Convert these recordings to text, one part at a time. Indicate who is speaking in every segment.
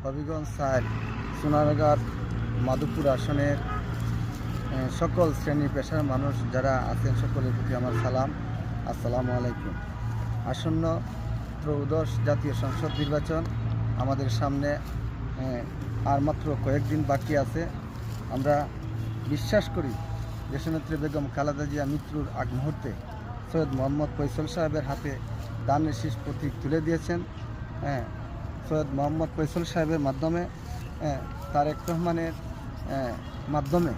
Speaker 1: হবিগঞ্জ সাহেব সোনারগাঁর মাধবপুর আসনের সকল শ্রেণী পেশার মানুষ যারা আছেন সকলের প্রতি আমার সালাম, আসসালামু আলাইকুম। আসন্ন ত্রয়োদশ জাতীয় সংসদ নির্বাচন আমাদের সামনে আর মাত্র কয়েকদিন বাকি আছে। আমরা বিশ্বাস করি দেশনেত্রী বেগম খালেদা জিয়া মৃত্যুর আগ মুহূর্তে সৈয়দ মোহাম্মদ ফয়সাল সাহেবের হাতে দানের শীষ প্রতীক তুলে দিয়েছেন। সৈয়দ মোহাম্মদ ফয়সাল সাহেবের মাধ্যমে তারেক রহমানের মাধ্যমে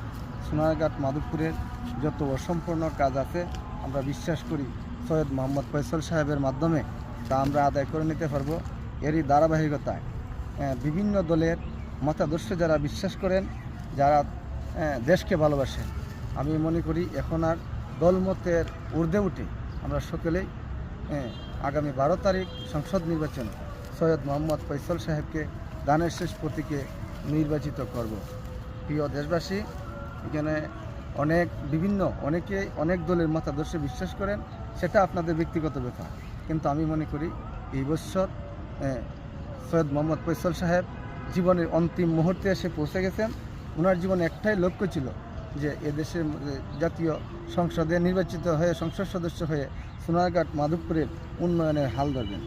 Speaker 1: সোনারঘাট মাধবপুরের যত অসম্পূর্ণ কাজ আছে আমরা বিশ্বাস করি সৈয়দ মোহাম্মদ ফয়সাল সাহেবের মাধ্যমে তা আমরা আদায় করে নিতে পারবো। এরই ধারাবাহিকতায় বিভিন্ন দলের মতাদর্শে যারা বিশ্বাস করেন, যারা দেশকে ভালোবাসেন, আমি মনে করি এখন আর দলমতের ঊর্ধ্বে উঠে আমরা সকলেই আগামী 12 তারিখ সংসদ নির্বাচন সৈয়দ মোহাম্মদ ফয়সাল সাহেবকে দানের শেষ প্রতীকে নির্বাচিত করব। প্রিয় দেশবাসী, এখানে অনেকে অনেক দলের মতাদর্শে বিশ্বাস করেন, সেটা আপনাদের ব্যক্তিগত ব্যাপার, কিন্তু আমি মনে করি এই বছর সৈয়দ মোহাম্মদ ফয়সাল সাহেব জীবনের অন্তিম মুহূর্তে এসে পৌঁছে গেছেন। ওনার জীবনে একটাই লক্ষ্য ছিল যে এদেশের জাতীয় সংসদে নির্বাচিত হয়ে সংসদ সদস্য হয়ে সোনারঘাট মাধবপুরের উন্নয়নের হাল ধরবেন।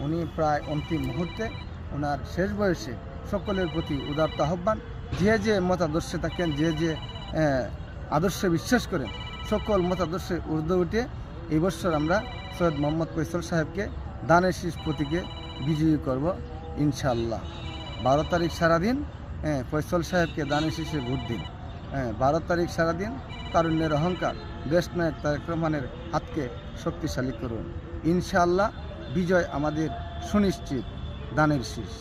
Speaker 1: উনি প্রায় অন্তিম মুহূর্তে ওনার শেষ বয়সে সকলের প্রতি উদারতা আহ্বান, যে মতাদর্শে থাকেন, যে আদর্শে বিশ্বাস করেন, সকল মতাদর্শে ঊর্ধ্বে উঠে এই বছর আমরা সৈয়দ মোহাম্মদ ফয়সাল সাহেবকে দানের শীষ প্রতীকে বিজয়ী করব ইনশাআল্লাহ। 12 তারিখ সারাদিন ফয়সাল সাহেবকে দানের শীষে ভোট দিন। 12 তারিখ সারাদিন তারুণ্যের অহংকার দেশনায়ক তারেক রহমানের হাতকে শক্তিশালী করুন। ইনশাআল্লাহ বিজয় আমাদের সুনিশ্চিত। দানের শীষ।